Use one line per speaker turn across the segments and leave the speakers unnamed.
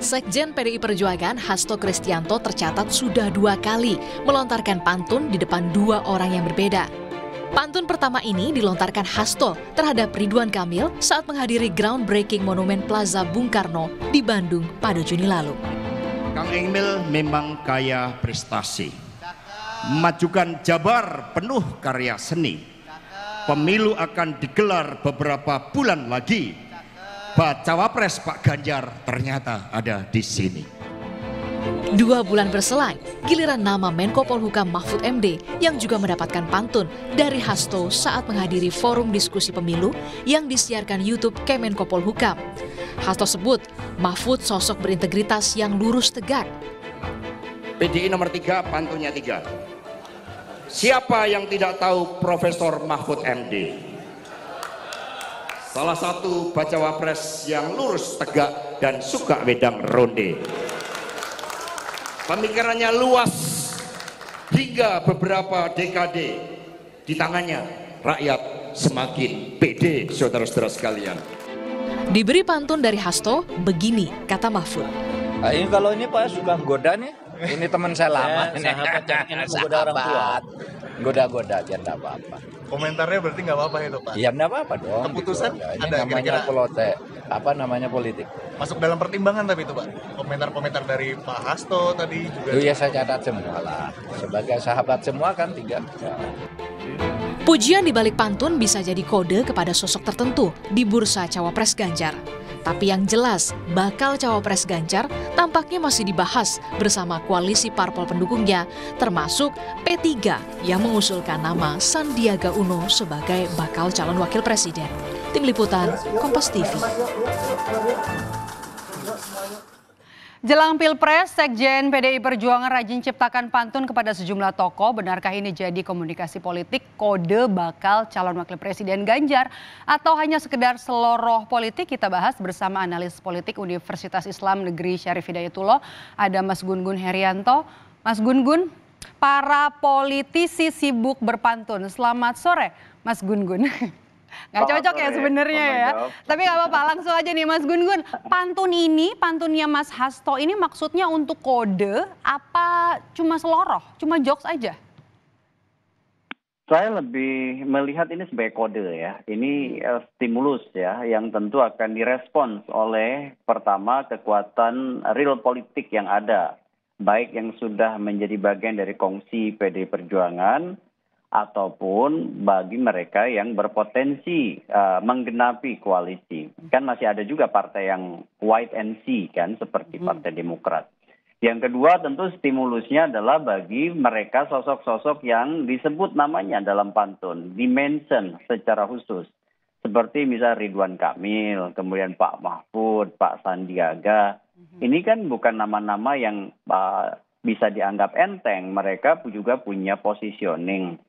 Sekjen PDI Perjuangan Hasto Kristianto tercatat sudah 2 kali melontarkan pantun di depan 2 orang yang berbeda. Pantun pertama ini dilontarkan Hasto terhadap Ridwan Kamil saat menghadiri groundbreaking Monumen Plaza Bung Karno di Bandung pada Juni lalu.
Kang Emil memang kaya prestasi. Majukan Jabar penuh karya seni. Pemilu akan digelar beberapa bulan lagi. Cawapres Pak Ganjar ternyata ada di sini.
2 bulan berselang, giliran nama Menko Polhukam Mahfud MD yang juga mendapatkan pantun dari Hasto saat menghadiri forum diskusi pemilu yang disiarkan YouTube Kemenko Polhukam. Hasto sebut Mahfud sosok berintegritas yang lurus tegak.
PDI nomor 3, pantunnya 3. Siapa yang tidak tahu Profesor Mahfud MD? Salah satu bacawa pres yang lurus tegak dan suka wedang ronde. Pemikirannya luas hingga beberapa dekade. Di tangannya rakyat semakin pede, saudara-saudara sekalian.
Diberi pantun dari Hasto, begini kata Mahfud.
Ini kalau ini Pak suka goda nih. Ini teman saya lama.
Sahabat yang menggoda orang tua.
Goda-goda aja enggak apa-apa.
Komentarnya berarti nggak apa-apa itu Pak?
Iya enggak apa-apa dong.
Keputusan
gitu. Ini
ada
namanya
kira-kira
politik.
Masuk dalam pertimbangan tapi itu Pak. Komentar-komentar dari Pak Hasto tadi juga.
Itu ya saya catat semua lah. Sebagai sahabat semua kan 3.
Pujian di balik pantun bisa jadi kode kepada sosok tertentu di bursa Cawapres Ganjar. Tapi yang jelas, bakal Cawapres Ganjar tampaknya masih dibahas bersama koalisi parpol pendukungnya, termasuk P3 yang mengusulkan nama Sandiaga Uno sebagai bakal calon wakil presiden. Tim Liputan, Kompas TV.
Jelang Pilpres, Sekjen PDI Perjuangan rajin ciptakan pantun kepada sejumlah tokoh. Benarkah ini jadi komunikasi politik kode bakal calon wakil presiden Ganjar? Atau hanya sekedar seloroh politik? Kita bahas bersama analis politik Universitas Islam Negeri Syarif Hidayatullah. Ada Mas Gun-Gun Herianto. Mas Gun-Gun, para politisi sibuk berpantun. Selamat sore, Mas Gun-Gun. Nggak cocok ya sebenarnya ya. Tapi nggak apa-apa, langsung aja nih Mas Gun-Gun. Pantun ini, pantunnya Mas Hasto ini maksudnya untuk kode apa cuma seloroh, cuma jokes aja?
Saya lebih melihat ini sebagai kode ya. Ini stimulus ya yang tentu akan direspons oleh pertama kekuatan real politik yang ada. Baik yang sudah menjadi bagian dari kongsi PDI Perjuangan ataupun bagi mereka yang berpotensi menggenapi koalisi. Kan masih ada juga partai yang wait and see kan seperti Partai Demokrat. Yang kedua tentu stimulusnya adalah bagi mereka sosok-sosok yang disebut namanya dalam pantun, dimention secara khusus. Seperti misalnya Ridwan Kamil, kemudian Pak Mahfud, Pak Sandiaga. Ini kan bukan nama-nama yang bisa dianggap enteng, mereka juga punya positioning.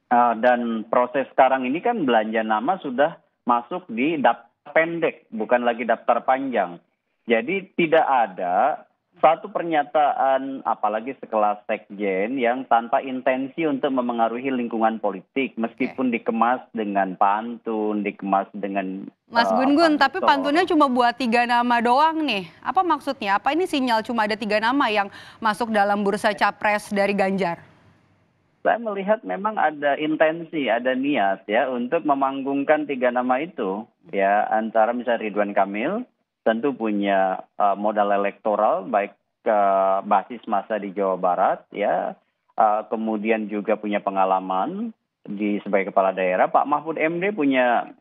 Dan proses sekarang ini kan belanja nama sudah masuk di daftar pendek, bukan lagi daftar panjang. Jadi tidak ada satu pernyataan, apalagi sekelas sekjen, yang tanpa intensi untuk memengaruhi lingkungan politik, meskipun dikemas dengan pantun, dikemas dengan...
Mas Gun-Gun, tapi pantunnya cuma buat 3 nama doang nih. Apa maksudnya? Apa ini sinyal cuma ada 3 nama yang masuk dalam bursa capres dari Ganjar?
Saya melihat memang ada intensi, ada niat ya untuk memanggungkan 3 nama itu. Ya, antara misalnya Ridwan Kamil, tentu punya modal elektoral baik ke basis massa di Jawa Barat ya, kemudian juga punya pengalaman sebagai kepala daerah. Pak Mahfud MD punya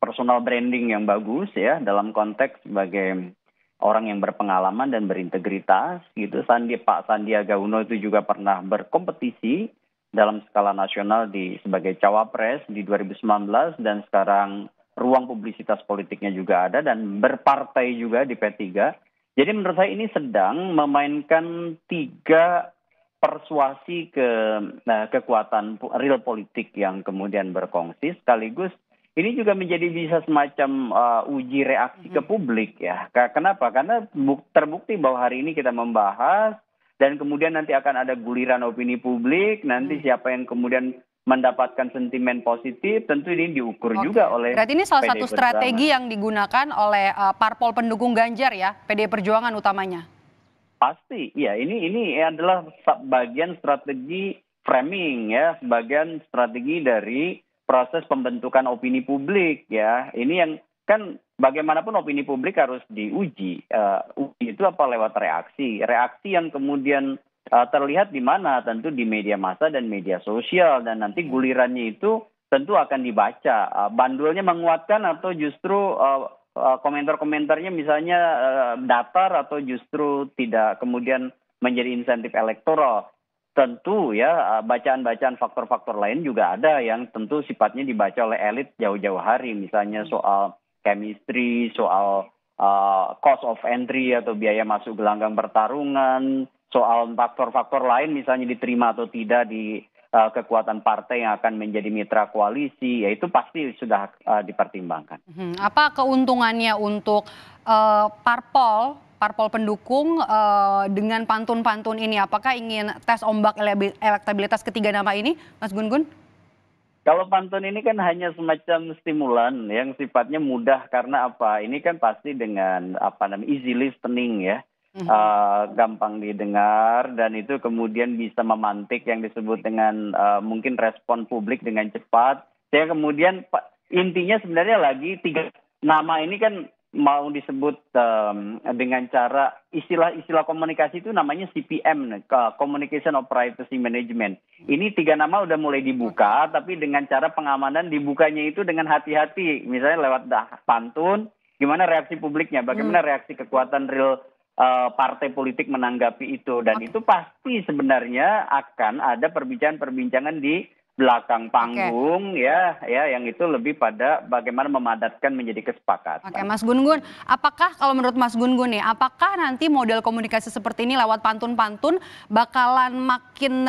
personal branding yang bagus ya dalam konteks sebagai orang yang berpengalaman dan berintegritas gitu. Pak Sandiaga Uno itu juga pernah berkompetisi dalam skala nasional sebagai cawapres di 2019 dan sekarang ruang publisitas politiknya juga ada dan berpartai juga di P3. Jadi menurut saya ini sedang memainkan 3 persuasi kekuatan real politik yang kemudian berkongsi sekaligus ini juga menjadi bisa semacam uji reaksi ke publik ya. Kenapa? Karena terbukti bahwa hari ini kita membahas dan kemudian nanti akan ada guliran opini publik, nanti siapa yang kemudian mendapatkan sentimen positif, tentu ini diukur juga oleh
Berarti ini salah
PDI
satu strategi
Perjuangan.
yang digunakan oleh parpol pendukung Ganjar ya, PDI Perjuangan utamanya.
Pasti, ya ini adalah bagian strategi framing ya, sebagian strategi dari proses pembentukan opini publik ya. Ini yang kan bagaimanapun opini publik harus diuji. Uji itu apa lewat reaksi. Reaksi yang kemudian terlihat di mana? Tentu di media massa dan media sosial, dan nanti gulirannya itu tentu akan dibaca. Bandulnya menguatkan atau justru komentar-komentarnya misalnya datar atau justru tidak kemudian menjadi insentif elektoral. Tentu ya bacaan-bacaan faktor-faktor lain juga ada yang tentu sifatnya dibaca oleh elit jauh-jauh hari. Misalnya soal chemistry, soal cost of entry atau biaya masuk gelanggang pertarungan, soal faktor-faktor lain misalnya diterima atau tidak di kekuatan partai yang akan menjadi mitra koalisi, ya itu pasti sudah dipertimbangkan.
Apa keuntungannya untuk parpol pendukung dengan pantun-pantun ini? Apakah ingin tes ombak elektabilitas ketiga nama ini, Mas Gun-Gun?
Kalau pantun ini kan hanya semacam stimulan yang sifatnya mudah, karena apa? Ini kan pasti dengan easy listening ya. Gampang didengar, dan itu kemudian bisa memantik yang disebut dengan mungkin respon publik dengan cepat. Saya kemudian intinya sebenarnya lagi 3 nama ini kan mau disebut dengan cara istilah komunikasi itu namanya CPM, Communication of Privacy Management. Ini 3 nama udah mulai dibuka, tapi dengan cara pengamanan dibukanya itu dengan hati-hati. Misalnya lewat pantun, gimana reaksi publiknya, bagaimana reaksi kekuatan real partai politik menanggapi itu, dan itu pasti sebenarnya akan ada perbincangan-perbincangan di belakang panggung ya yang itu lebih pada bagaimana memadatkan menjadi kesepakatan.
Oke, Mas Gun-Gun, apakah kalau menurut Mas Gun-Gun nih, apakah nanti model komunikasi seperti ini lewat pantun-pantun bakalan makin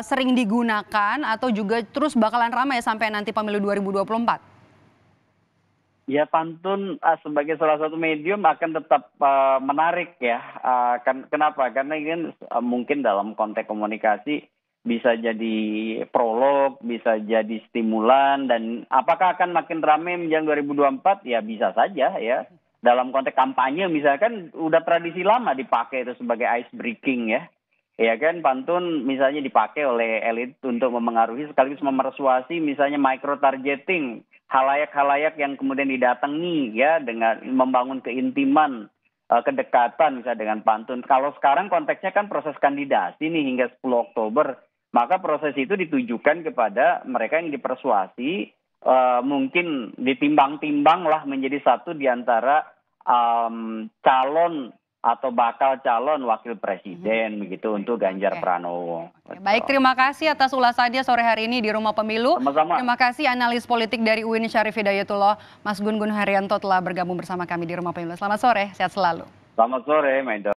sering digunakan atau juga terus bakalan ramai sampai nanti pemilu 2024?
Ya, pantun sebagai salah satu medium akan tetap menarik ya. Kenapa? Karena ini mungkin dalam konteks komunikasi bisa jadi prolog, bisa jadi stimulan, dan apakah akan makin ramai menjelang 2024? Ya bisa saja ya. Dalam konteks kampanye misalkan udah tradisi lama dipakai itu sebagai ice breaking ya. Ya kan, pantun misalnya dipakai oleh elit untuk memengaruhi sekaligus memersuasi, misalnya micro targeting, halayak-halayak yang kemudian didatangi ya dengan membangun keintiman, kedekatan misalnya dengan pantun. Kalau sekarang konteksnya kan proses kandidasi nih hingga 10 Oktober, maka proses itu ditujukan kepada mereka yang dipersuasi, mungkin ditimbang-timbang lah menjadi satu di antara calon atau bakal calon wakil presiden begitu untuk Ganjar Pranowo.
Baik, terima kasih atas ulasannya sore hari ini di Rumah Pemilu.
Sama-sama.
Terima kasih analis politik dari UIN Syarif Hidayatullah, Mas Gun-Gun Haryanto telah bergabung bersama kami di Rumah Pemilu. Selamat sore, sehat selalu.
Selamat sore, Maido.